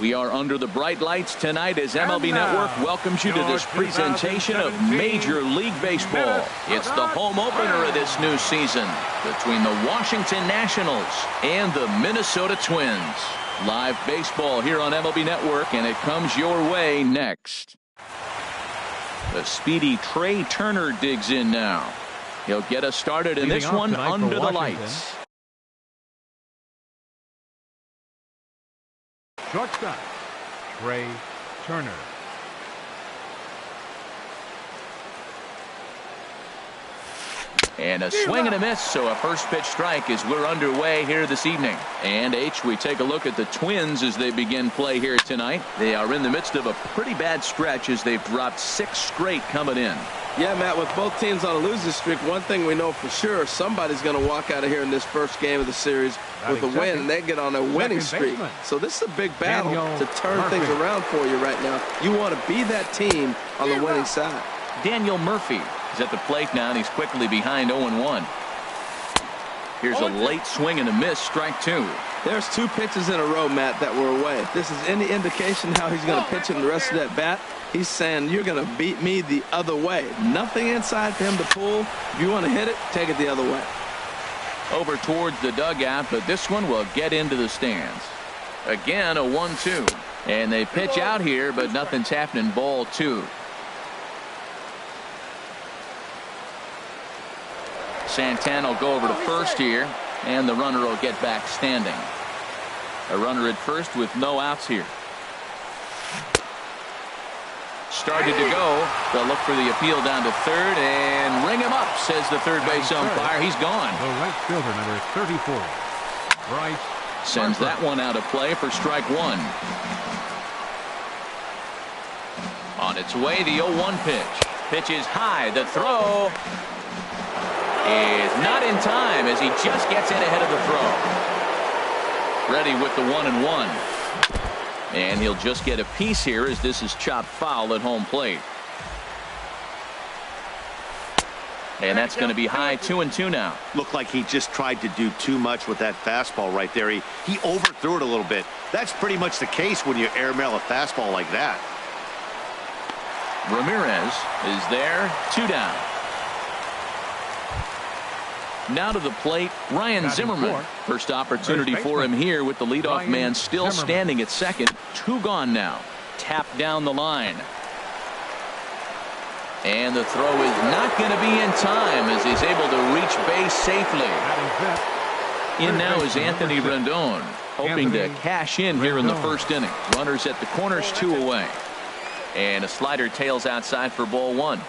We are under the bright lights tonight as MLB Network welcomes you to this presentation of Major League Baseball. It's the home opener of this new season between the Washington Nationals and the Minnesota Twins. Live baseball here on MLB Network, and it comes your way next. The speedy Trey Turner digs in now. He'll get us started in this one under the lights. Shortstop, Trey Turner. And a swing and a miss, so a first pitch strike as we're underway here this evening. And we take a look at the Twins as they begin play here tonight. They are in the midst of a pretty bad stretch as they've dropped 6 straight coming in. Yeah, Matt, with both teams on a losing streak, one thing we know for sure, somebody's going to walk out of here in this first game of the series with a win, and they get on a winning streak. So this is a big battle to turn things around for you right now. You want to be that team on the winning side. Daniel Murphy is at the plate now, and he's quickly behind 0-1. Here's a late swing and a miss, strike 2. There's 2 pitches in a row, Matt, that were away. If this is any indication how he's going to pitch in the rest of that bat, he's saying you're going to beat me the other way. Nothing inside for him to pull. If you want to hit it, take it the other way. Over towards the dugout, but this one will get into the stands. Again, a 1-2. And they pitch out here, but nothing's happening. Ball 2. Santana will go over to first here, and the runner will get back standing. A runner at first with no outs here. Started to go. They'll look for the appeal down to third and ring him up, says the third base umpire. He's gone. The right fielder, number 34. Bryce sends that one out of play for strike 1. On its way, the 0-1 pitch. Pitch is high. The throw is not in time as he just gets in ahead of the throw. Ready with the 1-1. And he'll just get a piece here as this is chopped foul at home plate. And that's going to be high, 2-2 now. Looked like he just tried to do too much with that fastball right there. He overthrew it a little bit. That's pretty much the case when you airmail a fastball like that. Ramirez is there, 2 down. Now to the plate, Ryan Zimmerman. First opportunity for him here with the leadoff man still standing at second. 2 gone now. Tapped down the line. And the throw is not going to be in time as he's able to reach base safely. In now is Anthony Rendon, hoping to cash in here in the first inning. Runners at the corners, 2 away. And a slider tails outside for ball 1.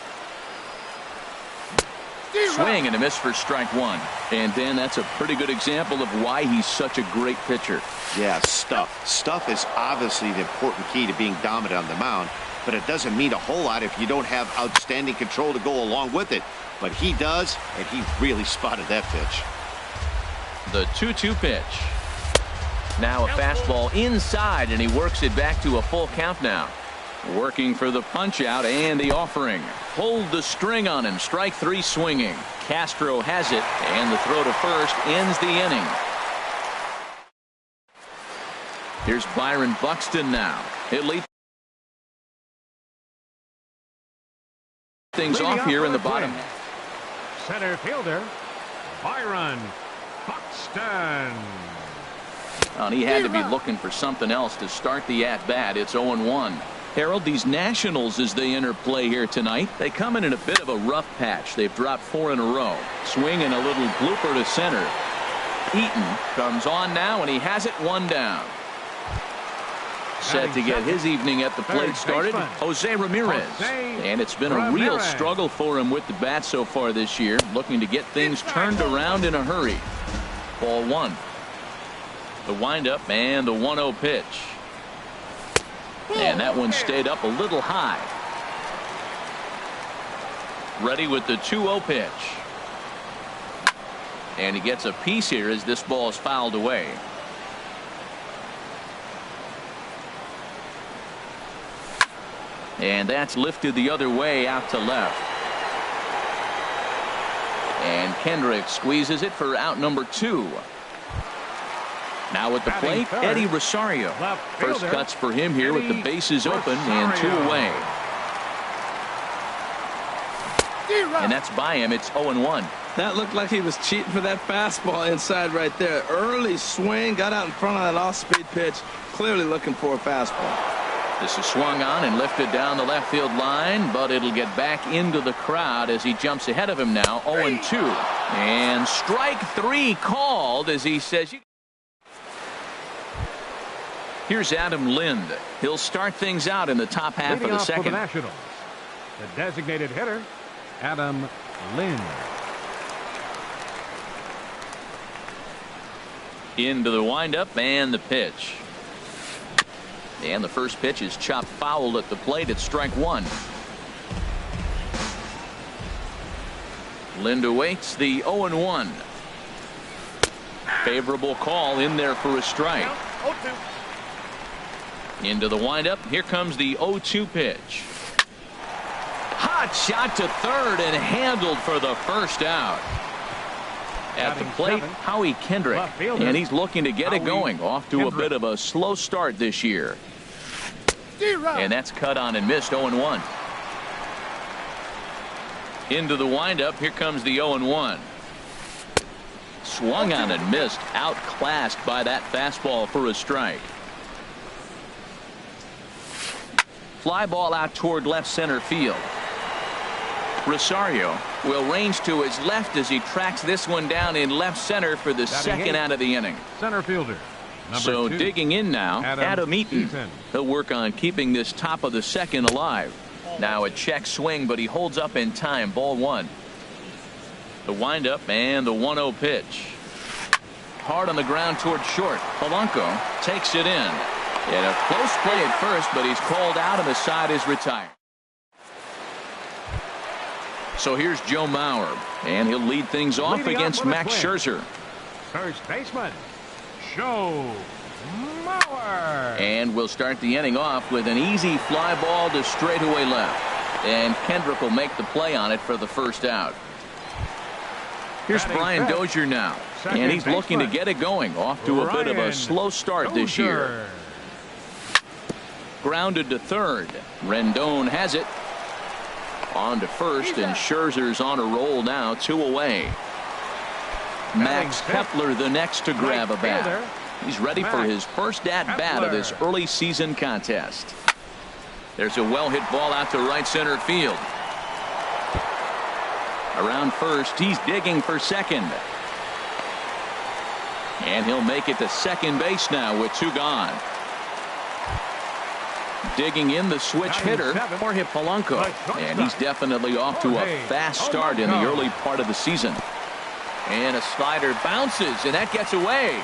Swing and a miss for strike 1. And Dan, that's a pretty good example of why he's such a great pitcher. Yeah, stuff. Stuff is obviously the important key to being dominant on the mound, but it doesn't mean a whole lot if you don't have outstanding control to go along with it. But he does, and he really spotted that pitch. The 2-2 pitch. Now a fastball inside, and he works it back to a full count now. Working for the punch out and the offering. Hold the string on him. Strike 3 swinging. Castro has it, and the throw to first ends the inning. Here's Byron Buxton now. It leads things off here in the bottom. Center fielder Byron Buxton. And he had to be looking for something else to start the at-bat. It's 0-1. Harold, these Nationals, as they enter play here tonight, they come in a bit of a rough patch. They've dropped 4 in a row. Swing and a little blooper to center. Eaton comes on now, and he has it 1 down. Set to get his evening at the plate started, Jose Ramirez. And it's been a real struggle for him with the bat so far this year, looking to get things turned around in a hurry. Ball 1. The windup and the 1-0 pitch. And that one stayed up a little high. Ready with the 2-0 pitch. And he gets a piece here as this ball is fouled away. And that's lifted the other way out to left. And Kendrick squeezes it for out number 2. Now at the plate, third, Eddie Rosario. First cuts for him here with the bases open and 2 away. And that's by him. It's 0-1. That looked like he was cheating for that fastball inside right there. Early swing, got out in front of that off-speed pitch, clearly looking for a fastball. This is swung on and lifted down the left field line, but it'll get back into the crowd as he jumps ahead of him now. 0-2. And strike 3 called as he says. Here's Adam Lind. He'll start things out in the top half Leading of the off for second. the Nationals, the designated hitter, Adam Lind. Into the windup and the pitch. And the first pitch is chopped foul at the plate. It's strike 1. Lind awaits the 0-1. Favorable call in there for a strike. Into the windup. Here comes the 0-2 pitch. Hot shot to third and handled for the first out. At the plate, Howie Kendrick, and he's looking to get it going. Off to a bit of a slow start this year. And that's cut on and missed. 0-1. Into the windup. Here comes the 0-1. Swung on and missed. Outclassed by that fastball for a strike. Fly ball out toward left center field. Rosario will range to his left as he tracks this one down in left center for the second out of the inning. Center fielder. So 2, digging in now, Adam Eaton. He'll work on keeping this top of the second alive. Now a check swing, but he holds up in time. Ball 1. The windup and the 1-0 pitch. Hard on the ground toward short. Polanco takes it in. And a close play at first, but he's called out and the side is retired. So here's Joe Mauer, and he'll lead things off against Max Scherzer. First baseman, Joe Mauer. And we'll start the inning off with an easy fly ball to straightaway left. And Kendrick will make the play on it for the first out. Here's Brian Dozier now, and he's looking to get it going. Off to a bit of a slow start this year. Grounded to third. Rendon has it. On to first, and Scherzer's on a roll now. 2 away. Max Kepler the next to grab a bat. He's ready for his first at-bat of this early season contest. There's a well-hit ball out to right center field. Around first, he's digging for second. And he'll make it to second base now with 2 gone. Digging in the switch hitter, Jorge Polanco. And he's definitely off to a fast start in the early part of the season. And a slider bounces, and that gets away.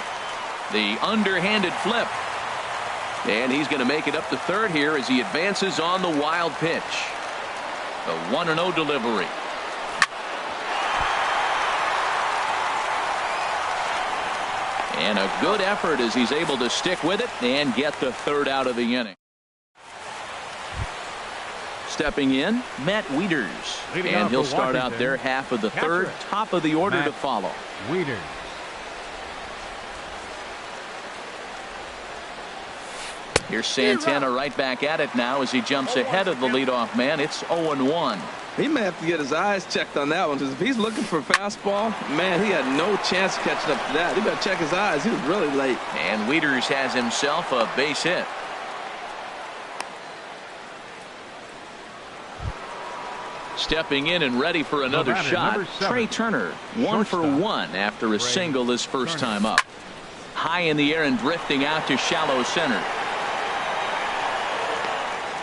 The underhanded flip. And he's going to make it up to third here as he advances on the wild pitch. The 1-0 delivery. And a good effort as he's able to stick with it and get the third out of the inning. Stepping in, Matt Wieters. And he'll start out their half of the third. Top of the order to follow. Wieters. Here's Santana right back at it now as he jumps ahead of the leadoff man. It's 0-1. He may have to get his eyes checked on that one, because if he's looking for a fastball, man, he had no chance of catching up to that. He better check his eyes. He was really late. And Wieters has himself a base hit. Stepping in and ready for another shot, Trey Turner. 1 for 1 after a single his first time up. High in the air and drifting out to shallow center.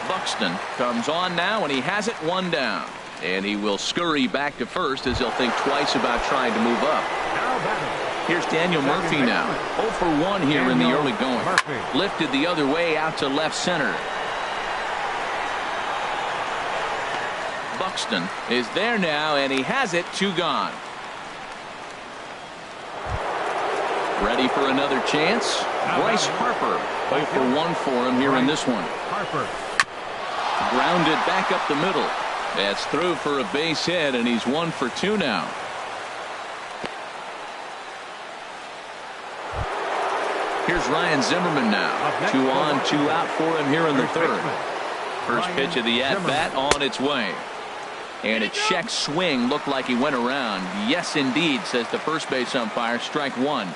Buxton comes on now, and he has it 1 down. And he will scurry back to first as he'll think twice about trying to move up. Here's Daniel Murphy now. 0 for 1 here in the early going. Lifted the other way out to left center. Buxton is there now, and he has it. 2 gone. Ready for another chance. Bryce Harper. 0 for 1 for him here in this one. Harper. Grounded back up the middle. That's through for a base hit, and he's 1 for 2 now. Here's Ryan Zimmerman now. 2 on, 2 out for him here in the third. First pitch of the at-bat on its way. And a check swing looked like he went around. Yes, indeed, says the first base umpire. Strike one.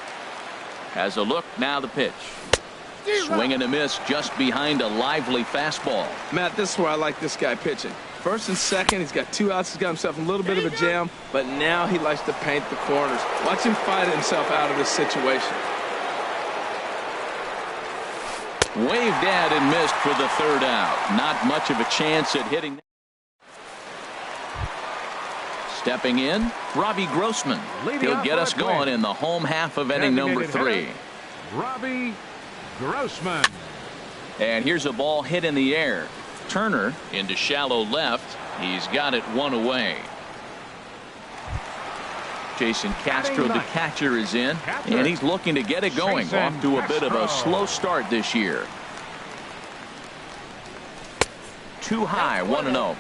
Has a look. Now the pitch. Swing and a miss just behind a lively fastball. Matt, this is where I like this guy pitching. First and second, he's got 2 outs. He's got himself a little bit of a jam, but now he likes to paint the corners. Watch him fight himself out of this situation. Waved at and missed for the third out. Not much of a chance at hitting. Stepping in, Robbie Grossman. He'll get us going in the home half of inning number 3. Robbie Grossman. And here's a ball hit in the air. Turner into shallow left. He's got it 1 away. Jason Castro, the catcher, is in, and he's looking to get it going. Off to a bit of a slow start this year. Too high, 1-0.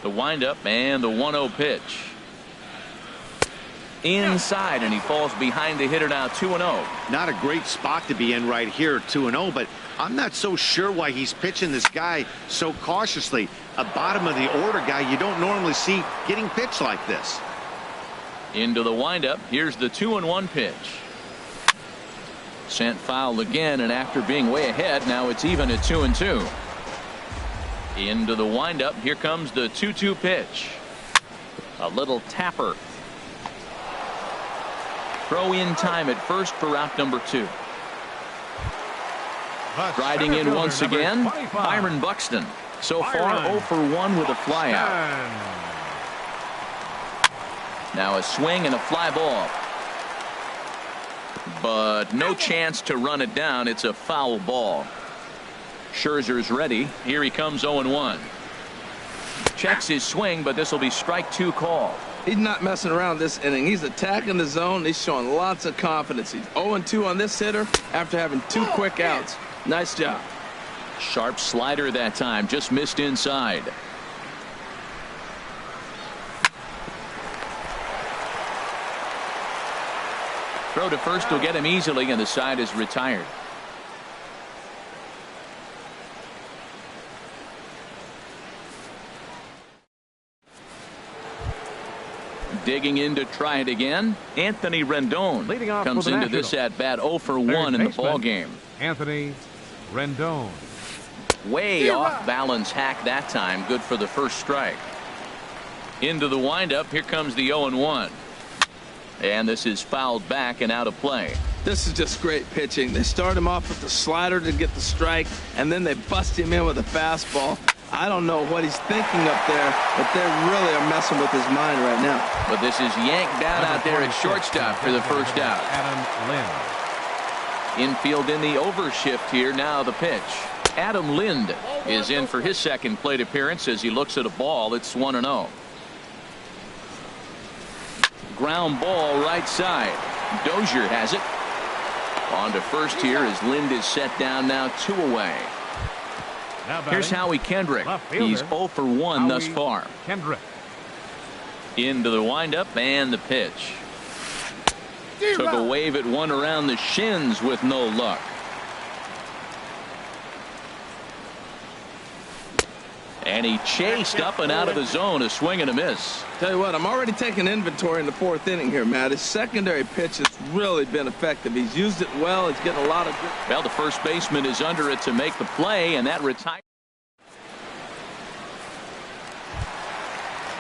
The windup and the 1-0 pitch. Inside, and he falls behind the hitter now. 2-0. Not a great spot to be in right here, 2-0, but I'm not so sure why he's pitching this guy so cautiously. A bottom of the order guy you don't normally see getting pitched like this. Into the windup. Here's the 2-1 pitch. Sent foul again, and after being way ahead, now it's even at 2-2. Into the windup. Here comes the 2-2 pitch. A little tapper. Throw in time at first for out number 2. Riding in once again, Byron Buxton. So far 0 for 1 with a flyout. Now a swing and a fly ball. But no chance to run it down. It's a foul ball. Scherzer's ready. Here he comes 0-1. Checks his swing, but this will be strike 2 call. He's not messing around this inning. He's attacking the zone. He's showing lots of confidence. He's 0-2 on this hitter after having 2 quick outs. Nice job. Sharp slider that time. Just missed inside. Throw to first will get him easily, and the side is retired. Digging in to try it again, Anthony Rendon comes into this at bat 0 for 1 in the ball game. Anthony Rendon. Way off balance hack that time. Good for the first strike. Into the windup. Here comes the 0-1. And this is fouled back and out of play. This is just great pitching. They start him off with the slider to get the strike, and then they bust him in with a fastball. I don't know what he's thinking up there, but they really are messing with his mind right now. But this is yanked down out there at shortstop for the first out. Adam Lind. Infield in the overshift here. Now the pitch. Adam Lind is in for his second plate appearance as he looks at a ball. It's 1-0. Ground ball right side. Dozier has it. On to first here as Lind is set down now 2 away. Here's Howie Kendrick. He's 0 for 1 thus far. Kendrick. Into the windup and the pitch. Took a wave at one around the shins with no luck. And he chased up and out of the zone. A swing and a miss. Tell you what, I'm already taking inventory in the 4th inning here, Matt. His secondary pitch has really been effective. He's used it well. He's getting a lot of good. Well, the first baseman is under it to make the play, and that retires.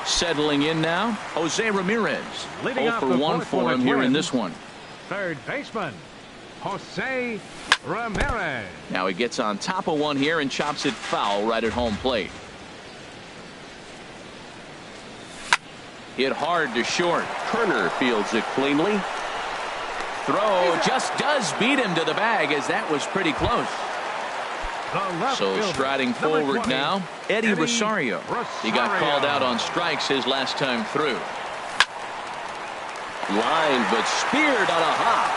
Settling in now, Jose Ramirez. 0 for 1 for him here in this one. Third baseman, Jose Ramirez. Now he gets on top of one here and chops it foul right at home plate. Hit hard to short. Turner fields it cleanly. Throw just does beat him to the bag, as that was pretty close. So striding forward now, Eddie Rosario. He got called out on strikes his last time through. Line, but speared on a hop.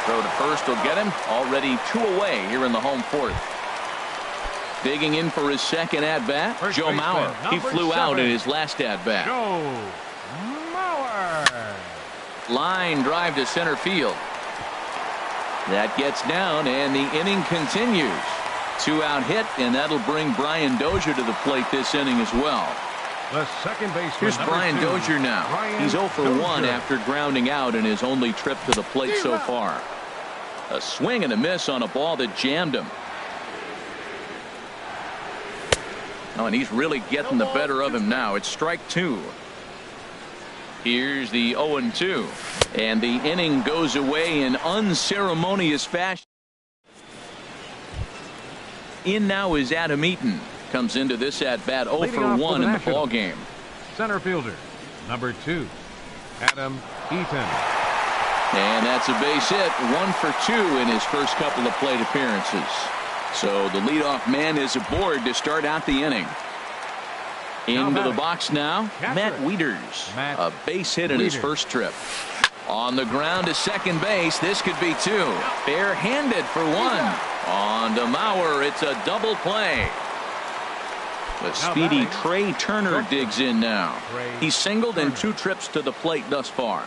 Throw to first will get him. Already 2 away here in the home 4th. Digging in for his second at-bat, Joe Mauer. He flew out in his last at-bat. Joe Mauer. Line drive to center field. That gets down, and the inning continues. 2-out hit, and that'll bring Brian Dozier to the plate this inning as well. The second baseman. Here's Brian Dozier now. He's 0 for 1 after grounding out in his only trip to the plate so far. A swing and a miss on a ball that jammed him. Oh, and he's really getting the better of him now. It's strike 2. Here's the 0-2. And the inning goes away in unceremonious fashion. In now is Adam Eaton. Comes into this at bat 0 for 1 in the ball game. Center fielder, number 2, Adam Eaton. And that's a base hit. 1 for 2 in his first couple of plate appearances. So the leadoff man is aboard to start out the inning. Into the box now, Matt Wieters. A base hit in his first trip. On the ground to second base. This could be 2. Bare-handed for 1. On to Mauer. It's a double play. The speedy Trey Turner digs in now. He's singled in 2 trips to the plate thus far.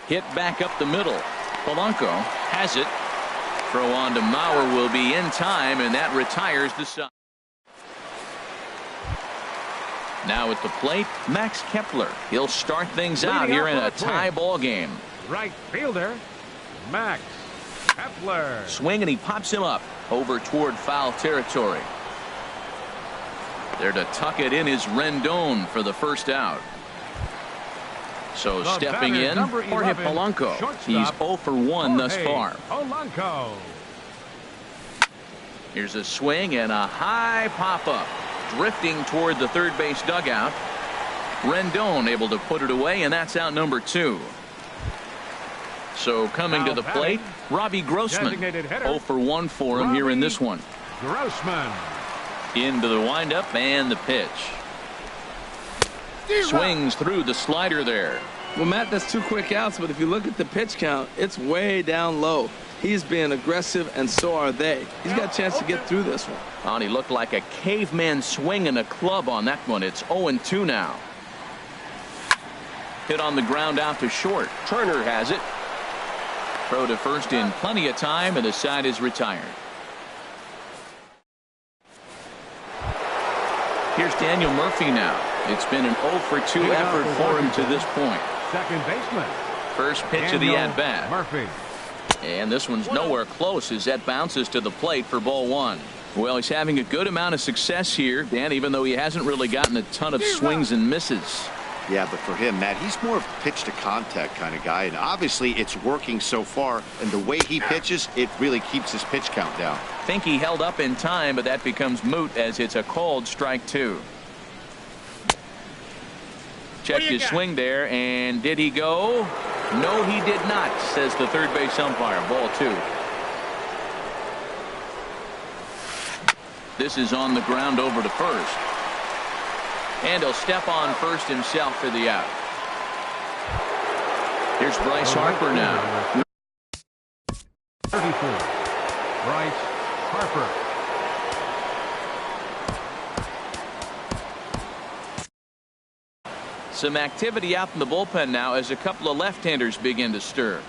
Hit back up the middle. Polanco has it. Throw on to Mauer will be in time, and that retires the side. Now at the plate, Max Kepler. He'll start things out here in a tie ball game. Right fielder, Max Kepler. Swing, and he pops him up over toward foul territory. There to tuck it in is Rendon for the first out. So stepping in, Jorge Polanco. He's 0 for 1 thus far. Polanco. Here's a swing and a high pop-up. Drifting toward the third base dugout. Rendon able to put it away, and that's out number 2. So coming to the plate, Robbie Grossman. 0 for 1 for him here in this one. Grossman. Into the windup and the pitch. Swings through the slider there. Well, Matt, that's 2 quick outs, but if you look at the pitch count, it's way down low. He's being aggressive, and so are they. He's got a chance to get through this one. Oh, and he looked like a caveman swinging a club on that one. It's 0-2 now. Hit on the ground out to short. Turner has it. Throw to first in plenty of time, and the side is retired. Here's Daniel Murphy now. It's been an 0 for 2 effort for him to this point. Second baseman. First pitch of the at-bat. Murphy. And this one's nowhere close as that bounces to the plate for ball 1. Well, he's having a good amount of success here, Dan, even though he hasn't really gotten a ton of swings and misses. Yeah, but for him, Matt, he's more of a pitch to contact kind of guy, and obviously it's working so far, and the way he pitches, it really keeps his pitch count down. Think he held up in time, but that becomes moot as it's a called strike 2. Check his swing there, and did he go? No, he did not, says the third base umpire. Ball 2. This is on the ground over to first. And he'll step on first himself for the out. Here's Bryce Harper now. 34. Bryce Harper. Some activity out in the bullpen now as a couple of left-handers begin to stir.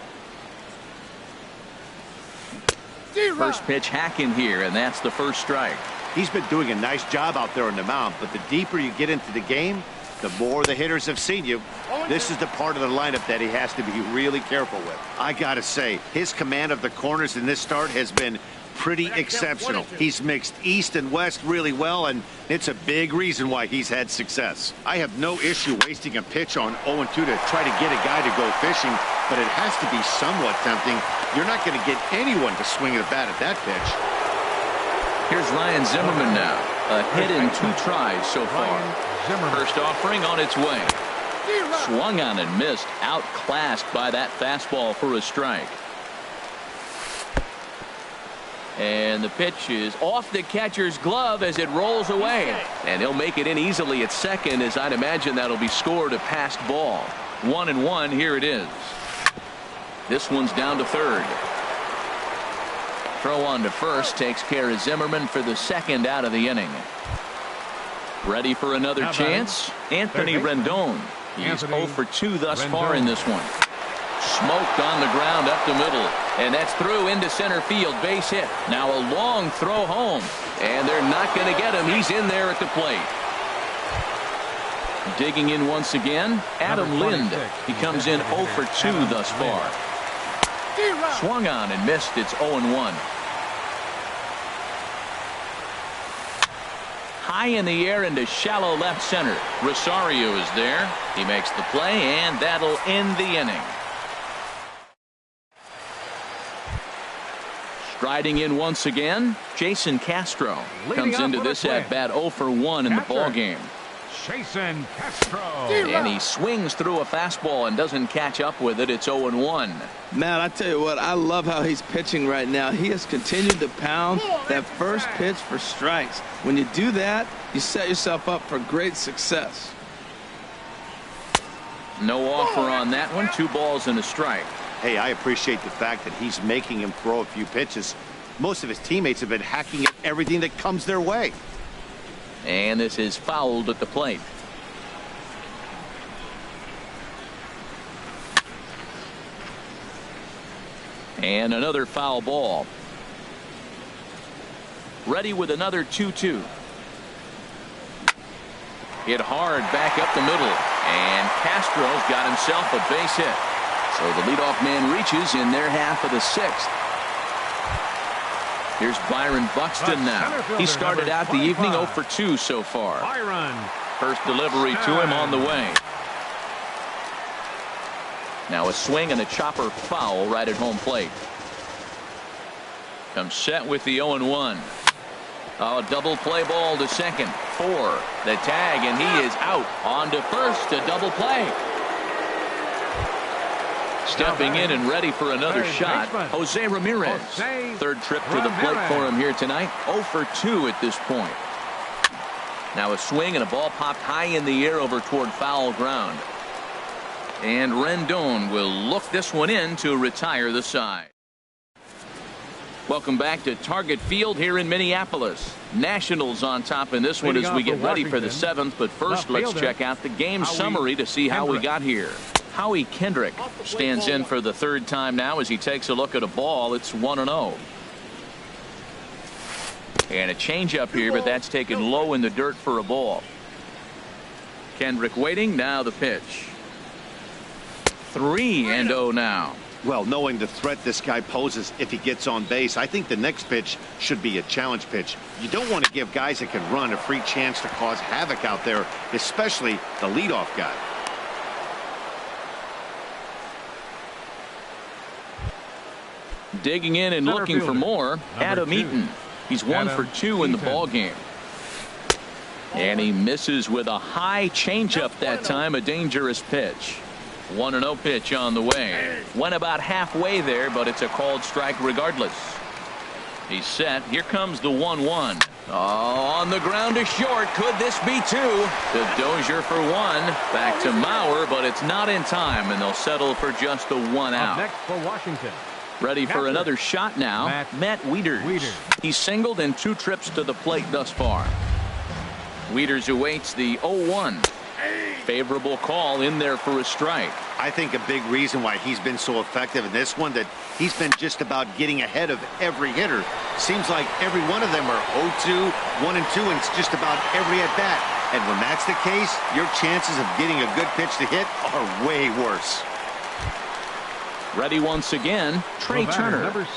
First pitch hack in here, and that's the first strike. He's been doing a nice job out there on the mound, but the deeper you get into the game, the more the hitters have seen you. This is the part of the lineup that he has to be really careful with. I gotta say, his command of the corners in this start has been pretty exceptional. He's mixed east and west really well, and it's a big reason why he's had success. I have no issue wasting a pitch on 0-2 to try to get a guy to go fishing, but it has to be somewhat tempting. You're not going to get anyone to swing a bat at that pitch. Here's Ryan Zimmerman now. A hit in 2 tries so far. First offering on its way. Swung on and missed. Outclassed by that fastball for a strike. And the pitch is off the catcher's glove as it rolls away. And he'll make it in easily at second, as I'd imagine that'll be scored a passed ball. 1-1, here it is. This one's down to third. Throw on to first takes care of Zimmerman for the second out of the inning. Ready for another chance? Anthony Rendon. He's 0 for 2 thus far in this one. Smoked on the ground up the middle. And that's through into center field. Base hit. Now a long throw home. And they're not going to get him. He's in there at the plate. Digging in once again, Adam Lind. He comes in 0 for 2 thus far. Swung on and missed. It's 0-1. High in the air into shallow left center. Rosario is there. He makes the play, and that'll end the inning. Striding in once again, Jason Castro comes into this at bat 0 for 1 in the ball game. Jason Castro. And he swings through a fastball and doesn't catch up with it. It's 0-1. Man, I tell you what, I love how he's pitching right now. He has continued to pound that first pitch for strikes. When you do that, you set yourself up for great success. No offer on that one. 2 balls and a strike. Hey, I appreciate the fact that he's making him throw a few pitches. Most of his teammates have been hacking at everything that comes their way. And this is fouled at the plate. And another foul ball. Ready with another 2-2. Hit hard back up the middle. And Castro's got himself a base hit. So the leadoff man reaches in their half of the 6th. Here's Byron Buxton now. He started out the evening 0 for 2 so far. First delivery to him on the way. Now a swing and a chopper foul right at home plate. Comes set with the 0-1. A double play ball to second. 4. The tag, and he is out. On to first, a double play. Stepping in and ready for another shot, Jose Ramirez. Third trip to the plate for him here tonight. 0 for 2 at this point. Now a swing and a ball popped high in the air over toward foul ground. And Rendon will look this one in to retire the side. Welcome back to Target Field here in Minneapolis. Nationals on top in this one as we get ready for the 7th. But first, let's check out the game summary to see how we got here. Howie Kendrick stands in for the 3rd time now as he takes a look at a ball. It's 1-0. And a changeup here, but that's taken low in the dirt for a ball. Kendrick waiting. Now the pitch. 3-0 now. Well, knowing the threat this guy poses if he gets on base, I think the next pitch should be a challenge pitch. You don't want to give guys that can run a free chance to cause havoc out there, especially the leadoff guy. Digging in and looking for more, Adam Eaton. He's 1 for 2 in the ball game. And he misses with a high changeup that time, a dangerous pitch. 1-0 pitch on the way. Went about halfway there, but it's a called strike regardless. He's set. Here comes the 1-1. Oh, on the ground to short. Could this be 2? The Dozier for 1. Back to Mauer, but it's not in time, and they'll settle for just a 1 out. Next for Washington. Ready for another shot now. Matt Wieters. He's singled in 2 trips to the plate thus far. Wieters awaits the 0-1. Favorable call in there for a strike. I think a big reason why he's been so effective in this one that he's been just about getting ahead of every hitter. Seems like every one of them are 0-2, 1-2, and it's just about every at bat. And when that's the case, your chances of getting a good pitch to hit are way worse. Ready once again, Trey Turner.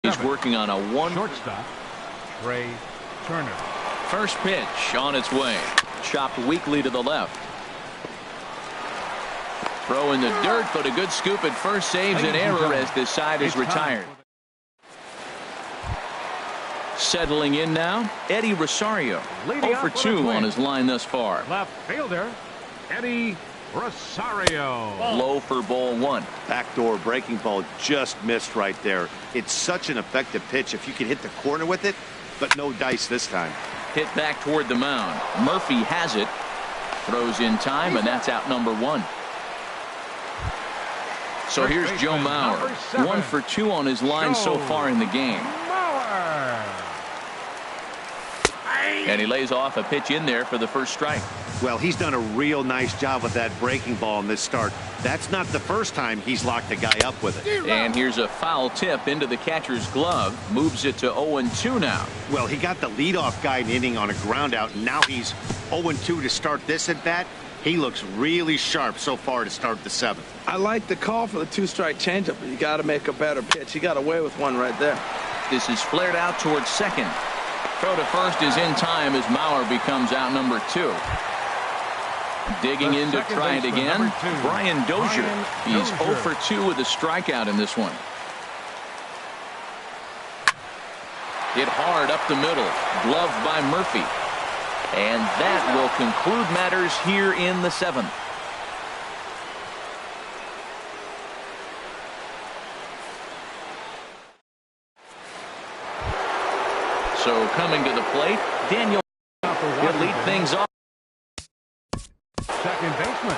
He's working on a one. Shortstop, Trey Turner. First pitch on its way. Chopped weakly to the left. Throw in the dirt, but a good scoop at first saves an error as this side is retired. Settling in now, Eddie Rosario. 0 for 2 on his line thus far. Left fielder, Eddie Rosario. Low for ball one. Backdoor breaking ball just missed right there. It's such an effective pitch if you can hit the corner with it, but no dice this time. Hit back toward the mound. Murphy has it. Throws in time, and that's out number one. So here's Joe Mauer. 1 for 2 on his line so far in the game. And he lays off a pitch in there for the first strike. Well, he's done a real nice job with that breaking ball in this start. That's not the first time he's locked a guy up with it. And here's a foul tip into the catcher's glove. Moves it to 0-2 now. Well, he got the leadoff guy in inning on a ground out. And now he's 0-2 to start this at bat. He looks really sharp so far to start the seventh. I like the call for the two-strike changeup, but you got to make a better pitch. He got away with one right there. This is flared out towards second. Throw to first is in time as Mauer becomes out number 2. Digging in to try it again, Brian Dozier. He's 0 for 2 with a strikeout in this one. Hit hard up the middle, gloved by Murphy. And that will conclude matters here in the 7th. So coming to the plate, Daniel will lead things off. Second baseman,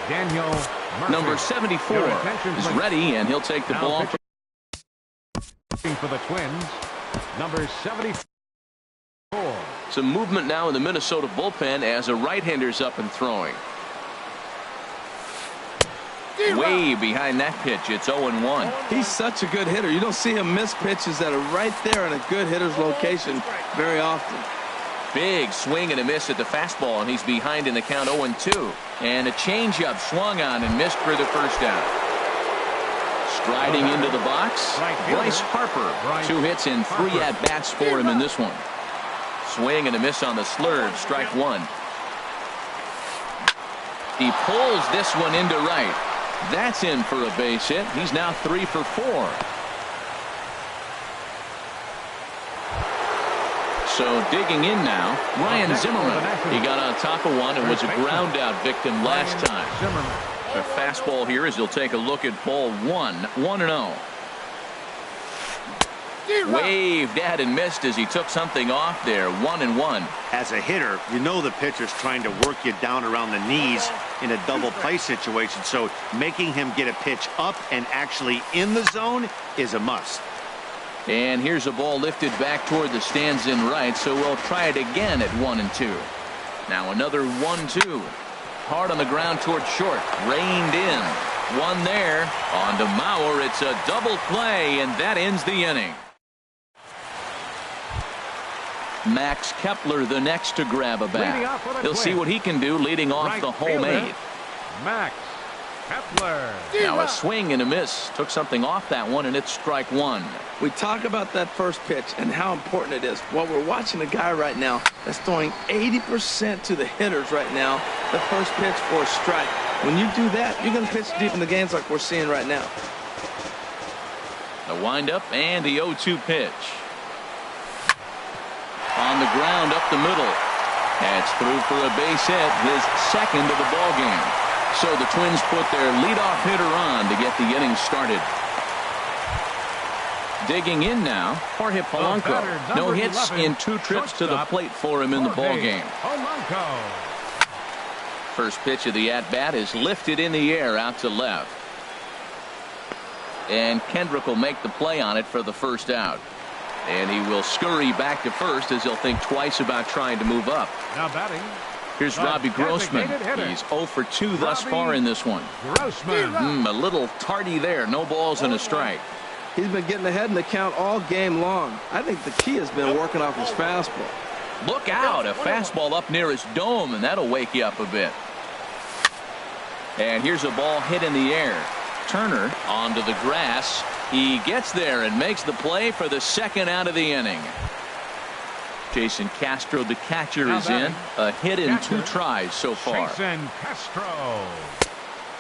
Daniel Murphy. Number 74 is ready, and he'll take the ball. For the Twins, number 74. Some movement now in the Minnesota bullpen as a right-hander's up and throwing. Way behind that pitch. It's 0-1. He's such a good hitter. You don't see him miss pitches that are right there in a good hitter's location very often. Big swing and a miss at the fastball, and he's behind in the count 0-2. And a changeup swung on and missed for the first out. Striding into the box, Bryce Harper. 2 hits and 3 at-bats for him in this one. Swing and a miss on the slurve, strike 1. He pulls this one into right. That's in for a base hit. He's now 3 for 4. So digging in now, Ryan Zimmerman. He got on top of one and was a ground out victim last time. A fastball here as he'll take a look at ball 1. 1-0. Waved at and missed as he took something off there. 1-1. As a hitter, you know the pitcher's trying to work you down around the knees in a double play situation. So making him get a pitch up and actually in the zone is a must. And here's a ball lifted back toward the stands in right, so we'll try it again at 1-2. Now another 1-2. Hard on the ground toward short. Reined in. One there. On to Mauer. It's a double play, and that ends the inning. Max Kepler the next to grab a bat. He'll see what he can do leading off the home 8. Max Kepler. Now a swing and a miss. Took something off that one, and it's strike 1. We talk about that first pitch and how important it is. Well, we're watching a guy right now that's throwing 80% to the hitters right now. The first pitch for a strike. When you do that, you're going to pitch deep in the games like we're seeing right now. The windup and the 0-2 pitch. On the ground up the middle. That's through for a base hit, his second of the ball game. So the Twins put their leadoff hitter on to get the inning started. Digging in now, Jorge Polanco. No hits in 2 trips to the plate for him in the ball game. First pitch of the at-bat is lifted in the air out to left. And Kendrick will make the play on it for the first out. And he will scurry back to first as he'll think twice about trying to move up. Now batting. Here's Robbie Grossman. He's 0 for 2 thus far in this one. A little tardy there. No balls and a strike. He's been getting ahead in the count all game long. I think the key has been working off his fastball. Look out. A fastball up near his dome, and that'll wake you up a bit. And here's a ball hit in the air. Turner onto the grass. He gets there and makes the play for the second out of the inning. Jason Castro, the catcher, is in. A hit in 2 tries so far. Jason Castro.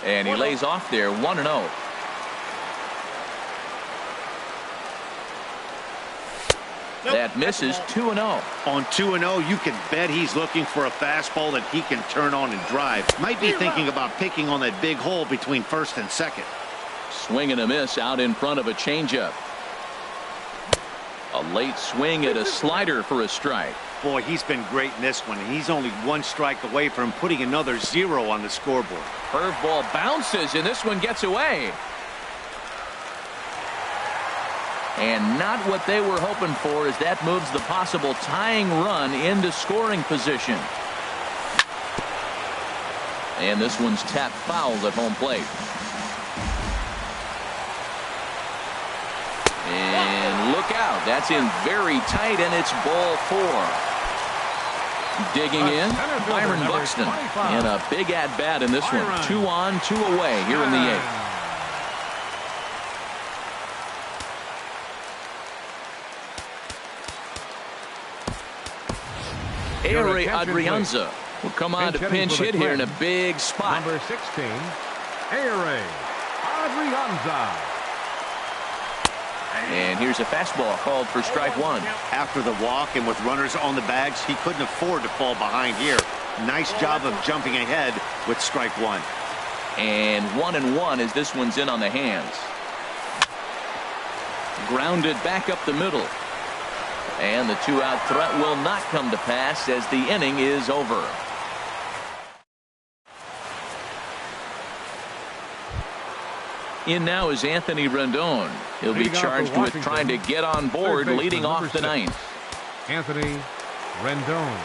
And he lays off there 1-0. That misses 2-0. On 2-0, you can bet he's looking for a fastball that he can turn on and drive. Might be thinking about picking on that big hole between first and second. Swing and a miss out in front of a changeup. A late swing at a slider for a strike. Boy, he's been great in this one. He's only 1 strike away from putting another 0 on the scoreboard. Curveball bounces, and this one gets away. And not what they were hoping for, as that moves the possible tying run into scoring position. And this one's tapped foul at home plate. And look out. That's in very tight, and it's ball 4. Digging in, Byron Buxton. And a big at-bat in this one. 2 on, 2 away here in the 8th. Ehire Adrianza will come on to pinch hit here in a big spot. Number 16, Ehire Adrianza. And here's a fastball called for strike 1. After the walk and with runners on the bags, he couldn't afford to fall behind here. Nice job of jumping ahead with strike 1. And 1-1 as this one's in on the hands. Grounded back up the middle. And the 2-out threat will not come to pass as the inning is over. In now is Anthony Rendon. He'll be charged with trying to get on board leading off the 9th. Anthony Rendon.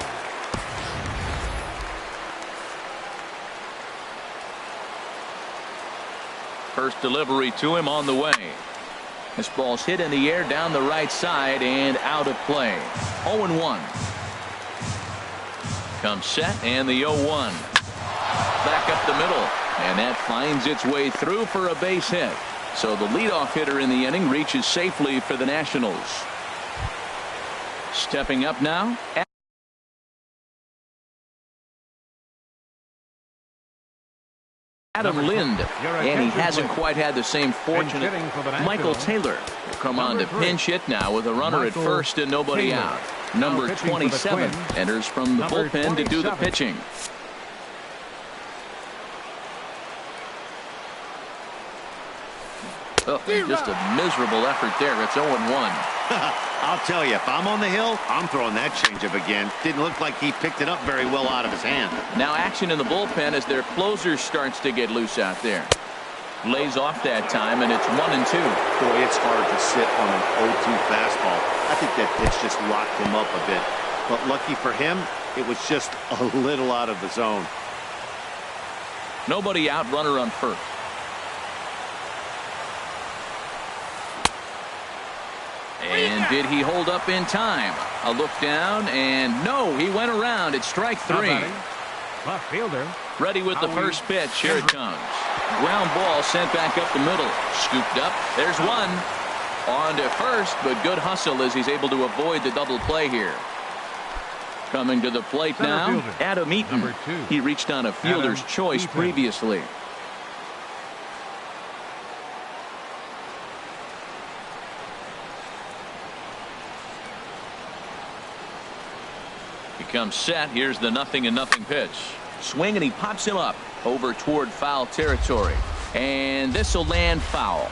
First delivery to him on the way. This ball's hit in the air down the right side and out of play. 0-1. Comes set and the 0-1. Back up the middle. And that finds its way through for a base hit. So the leadoff hitter in the inning reaches safely for the Nationals. Stepping up now, Adam Lind, and he hasn't quite had the same fortune. Michael Taylor will come on to pinch hit now with a runner at first and nobody out. Number 27 enters from the bullpen to do the pitching. Oh, just a miserable effort there. It's 0-1. I'll tell you, if I'm on the hill, I'm throwing that changeup again. Didn't look like he picked it up very well out of his hand. Now action in the bullpen as their closer starts to get loose out there. Lays off that time, and it's 1-2. Boy, it's hard to sit on an 0-2 fastball. I think that pitch just locked him up a bit. But lucky for him, it was just a little out of the zone. Nobody out, runner on first. And did he hold up in time? A look down, and no, he went around. It's strike 3. Left fielder. Ready with the first pitch. Here it comes. Ground ball sent back up the middle. Scooped up. There's one. On to first, but good hustle as he's able to avoid the double play here. Coming to the plate now, Adam Eaton. He reached on a fielder's choice previously. He comes set. Here's the 0-0 pitch. Swing, and he pops him up over toward foul territory. And this will land foul.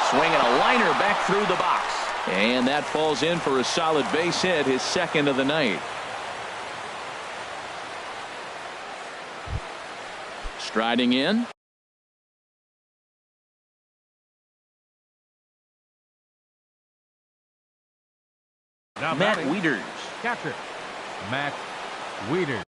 Swing and a liner back through the box. And that falls in for a solid base hit, his second of the night. Striding in. Matt Wieters. Catcher, Matt Wieters.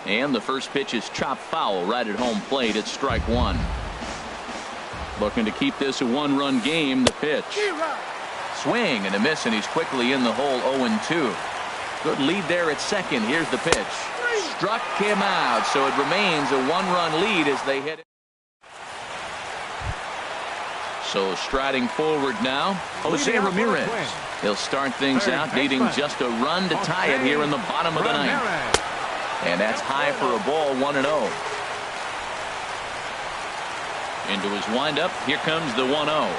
And the first pitch is chopped foul right at home plate. It's strike one. Looking to keep this a one-run game. The pitch. Swing and a miss, and he's quickly in the hole. 0-2. Good lead there at second. Here's the pitch. Struck him out, so it remains a one-run lead as they hit it. So striding forward now, Jose Ramirez. He'll start things out, needing just a run to tie it here in the bottom of the ninth. And that's high for a ball, 1-0. Into his windup, here comes the 1-0.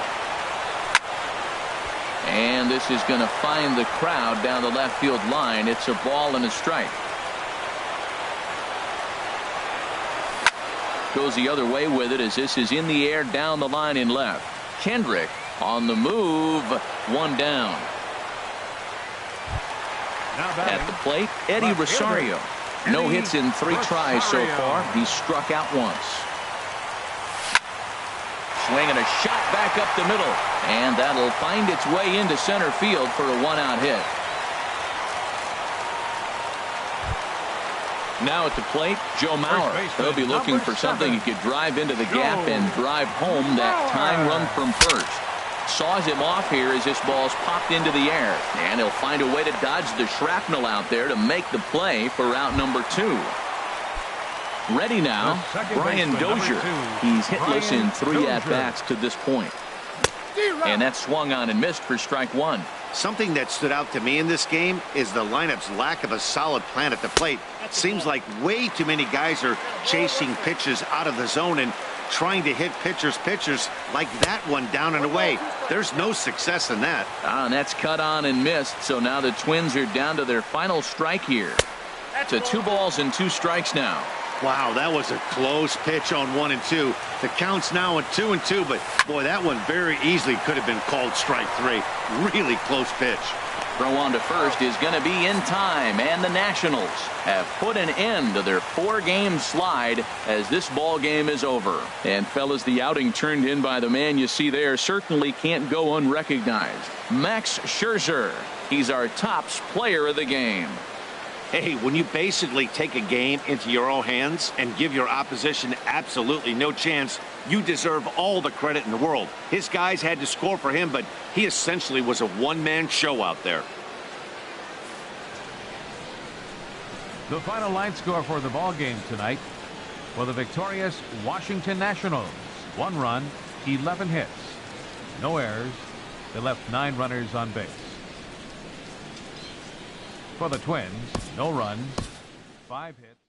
And this is going to find the crowd down the left field line. It's a ball and a strike. Goes the other way with it as this is in the air down the line in left. Kendrick on the move. One down. At the plate, Eddie Rosario. No hits in 3 tries so far. He's struck out once. Swing and a shot back up the middle. And that'll find its way into center field for a 1-out hit. Now at the plate, Joe Mauer. He'll be looking for something he could drive into the gap and drive home that tying run from first. Saws him off here as this ball's popped into the air. And he'll find a way to dodge the shrapnel out there to make the play for out number 2. Ready now, Brian Dozier. He's hitless in 3 at-bats to this point. And that swung on and missed for strike 1. Something that stood out to me in this game is the lineup's lack of a solid plan at the plate. Seems like way too many guys are chasing pitches out of the zone and trying to hit pitchers like that one down and away. There's no success in that. And that's cut on and missed. So now the Twins are down to their final strike here. To 2 balls and 2 strikes now. Wow, that was a close pitch on 1 and 2. The count's now at 2 and 2, but boy, that one very easily could have been called strike 3. Really close pitch. Throw on to first is going to be in time, and the Nationals have put an end to their 4-game slide as this ball game is over. And fellas, the outing turned in by the man you see there certainly can't go unrecognized. Max Scherzer. He's our tops player of the game. Hey, when you basically take a game into your own hands and give your opposition absolutely no chance, you deserve all the credit in the world. His guys had to score for him, but he essentially was a one-man show out there. The final line score for the ball game tonight for the victorious Washington Nationals. 1 run, 11 hits. No errors. They left 9 runners on base. For the Twins, no runs, 5 hits.